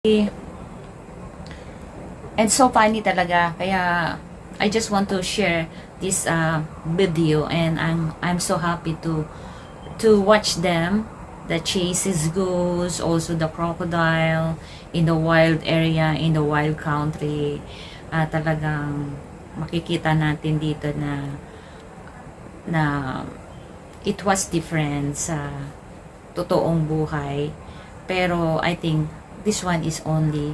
And so funny talaga. Kaya I just want to share this video, and I'm so happy to watch them. The chases goes, also the crocodile in the wild area, in the wild country. Talagang makikita natin dito na it was different sa totoong buhay. Pero I think this one is only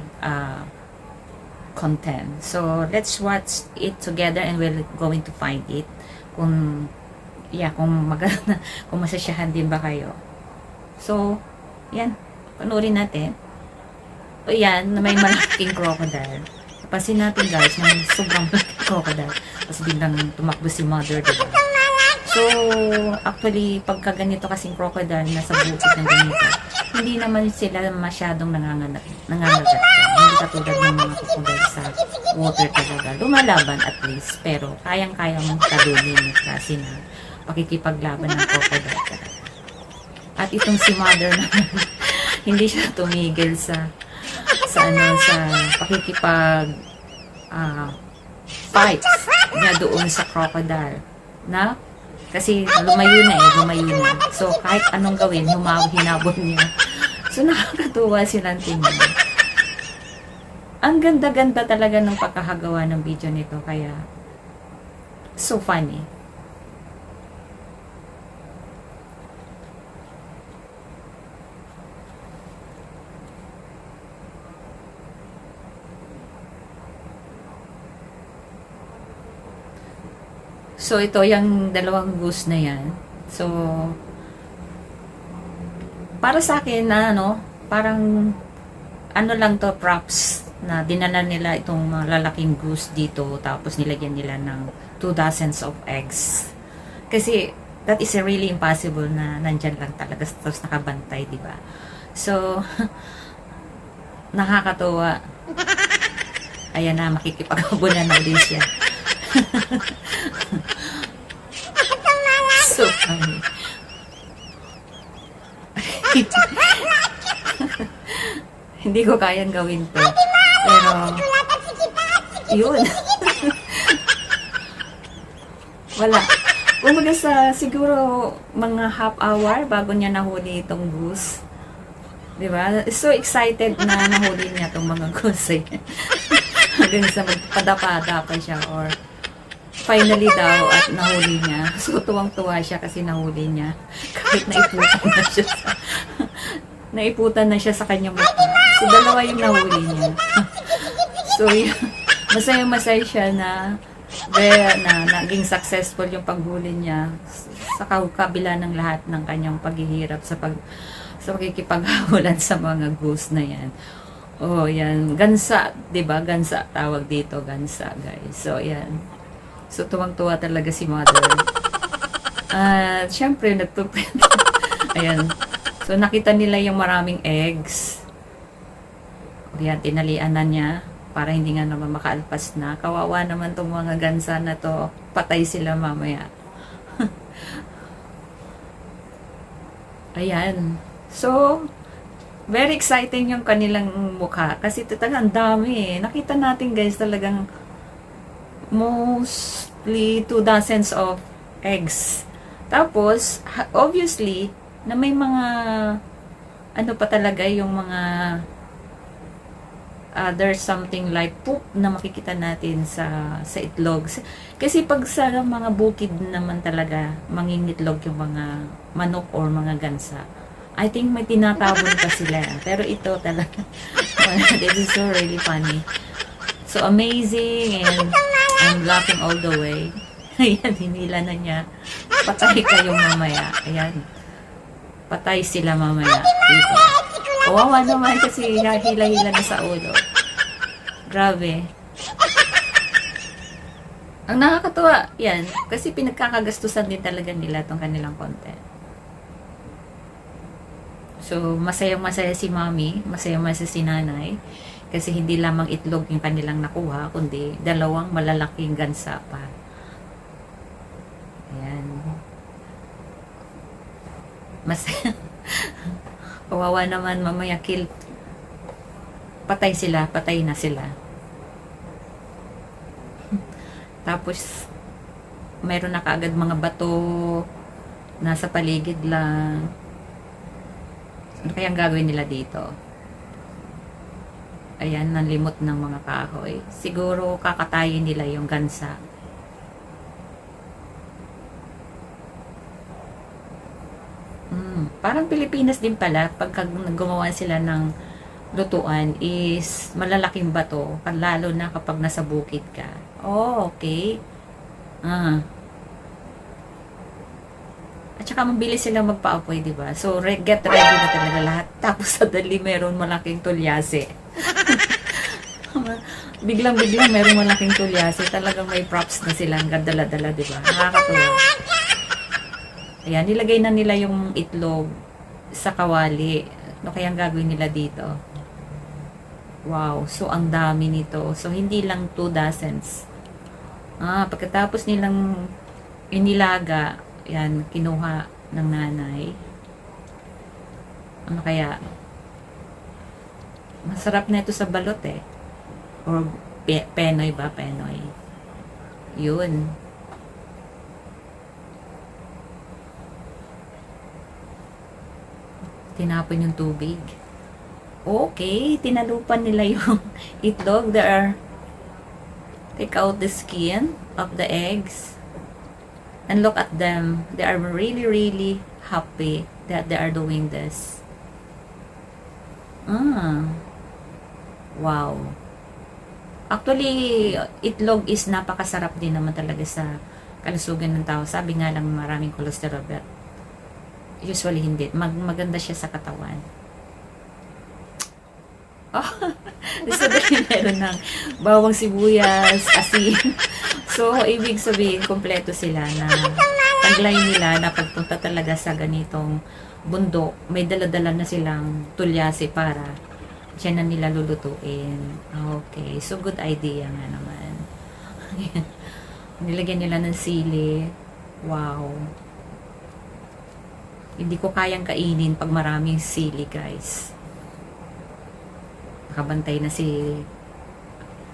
content. So let's watch it together and we're going to find it. Kung maganda, kung masasyahan din ba kayo. So, yan, panoorin natin. O yan, na may malaking crocodile. Kapasin natin guys, may sobrang malaking crocodile. Tapos biglang tumakbo si mother, diba? So, actually, pagka ganito kasing crocodile nasa bukid ng ganito, hindi naman sila masyadong nangangagat. Hindi katulad ng mga crocodile sa water talaga. Lumalaban at least, pero kayang-kaya mong talunin kasi na pakikipaglaban ng crocodile talaga. At itong si mother naman, hindi siya tumigil sa pakikipag fight niya doon sa crocodile na kasi lumayo na. So kahit anong gawin, hinabol niya. So nakakatuwa silang tingnan. Ang ganda-ganda talaga ng pagkakagawa ng video nito, kaya so funny. So, ito yung dalawang goose na yan. So, para sa akin na parang lang to, props na dinala nila itong mga lalaking goose dito, tapos nilagyan nila ng 2 dozens of eggs. Kasi, that is really impossible na nandyan lang talaga, tapos nakabantay, di ba? So, nakakatuwa. Ayan na, makikipag-abunan na ulit siya. So funny. Hindi ko kayang gawin to. Pero, yun. Wala. Umaga siguro mga half hour bago niya nahuli itong goose. Diba? So excited na nahuli niya itong mga goose. Hanggang sa magpadapa-dapa siya or finally daw at nahuli niya. So, tuwang-tuwa siya kasi nahuli niya. Kahit naiputan na siya sa kanyang mukha. So, dalawa yung nahuli niya. So, masaya-masaya siya na naging successful yung paghuli niya sa kabila ng lahat ng kanyang paghihirap sa pagkikipaghabulan sa mga goose na yan. Oh, yan. Gansa, 'di ba? Gansa tawag dito, gansa, guys. So, yan. So, tuwang-tuwa talaga si mother. At, syempre, nagpuprint. Ayan. So, nakita nila yung maraming eggs. Ayan, tinalian na niya para hindi nga naman makaalpas na. Kawawa naman tong mga gansa na to. Patay sila mamaya. Ayan. So, very exciting yung kanilang mukha. Kasi talagang ang dami eh. Nakita natin guys talagang mostly 2 dozens of eggs. Tapos, obviously, na may mga pa talaga yung mga there's something like poop na makikita natin sa itlog. Kasi pag sa mga bukid naman talaga, mangingitlog yung mga manok or mga gansa. I think may tinatabon pa sila. Pero ito talaga, this is so really funny. So amazing, and I'm laughing all the way. Ayan, hinila na niya. Patay kayo mamaya. Ayan. Patay sila mamaya. Dito. Kawawa naman kasi hila-hila na sa ulo. Grabe. Ang nakakatuwa, yan. Kasi pinagkakagastusan din talaga nila itong kanilang content. So, masayang-masaya si mami, masayang-masaya si nanay. Kasi hindi lamang itlog yung kanilang nakuha, kundi 2 malalaking gansa pa. Ayan. Kawawa naman mamaya patay na sila. Tapos, mayroon na kaagad mga bato, nasa paligid lang. Ano kayang gagawin nila dito? Ayan, nalimot ng mga kahoy. Siguro kakatayin nila yung gansa. Parang Pilipinas din pala, pagka gumawa sila ng lutuan is malalaking bato, lalo na kapag nasa bukid ka. Oh, okay. Ah. At saka mabilis sila magpaapoy, di ba? So, get ready na talaga lahat. Tapos sa dali, meron malaking tulyase. Biglang-biglang meron malaking tulyase. Talagang may props na silang dala-dala, di ba? Nakakatuwa. Ayan, nilagay na nila yung itlog sa kawali. Ano kayang gagawin nila dito? Wow, so ang dami nito. So, hindi lang 2 dozens. Pagkatapos nilang inilaga, yan, kinuha ng nanay. Ano kaya? Masarap na ito sa balot eh. Or penoy ba? Penoy. Yun. Tinapon yung tubig. Okay, tinalupan nila yung itlog. Take out the skin of the eggs. And look at them. They are really, really happy that they are doing this. Wow. Actually, itlog is napakasarap din naman talaga sa kalusugan ng tao. Sabi nga lang maraming cholesterol, but usually hindi. Maganda siya sa katawan. Oh, gusto din meron ng bawang sibuyas, asin. So, ibig sabihin, kompleto sila na taglay nila na pagpunta talaga sa ganitong bundok, may dala-dala na silang tulyase para dyan na nila lulutuin. Okay, so good idea nga naman. Nilagyan nila ng sili. Wow. Hindi ko kayang kainin pag maraming sili, guys. Nakabantay na si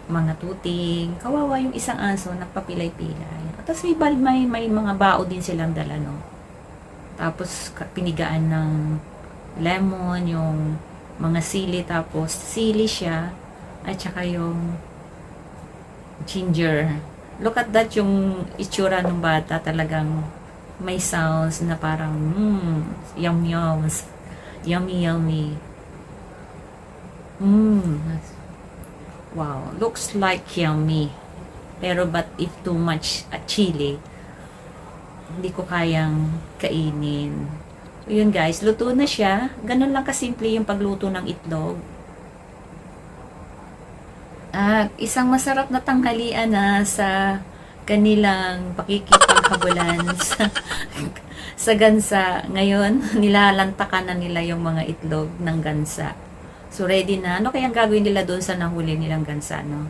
mga tuting. Kawawa yung isang aso, nagpapilay-pilay. Tapos may mga bao din silang dala, no? Tapos pinigaan ng lemon, yung mga sili, tapos sili siya, at saka yung ginger. Look at that, yung itsura ng bata, talagang may sounds na parang yum yums, yummy yummy. Wow, looks like yummy. Pero but if too much chili, hindi ko kayang kainin. So, yun guys, luto na siya. Ganun lang kasimple yung pagluto ng itlog. Isang masarap na tanghalian na sa kanilang pakikipaghabulan sa gansa. Ngayon, nilalantakan na nila yung mga itlog ng gansa. So, ready na. Ano kayang gagawin nila doon sa nahuli nilang gansa, no?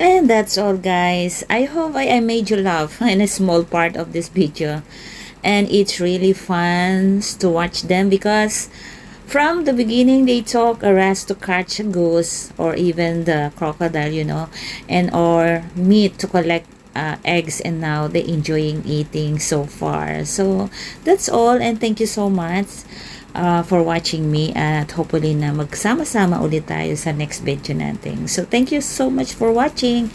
And that's all, guys. I hope I made you laugh in a small part of this video. And it's really fun to watch them because from the beginning they talk a ras to catch a goose or even the crocodile, you know, and or meat to collect eggs, and now they enjoying eating so far. So that's all, and thank you so much for watching me, at hopefully na magsama-sama ulit tayo sa next video natin. So thank you so much for watching.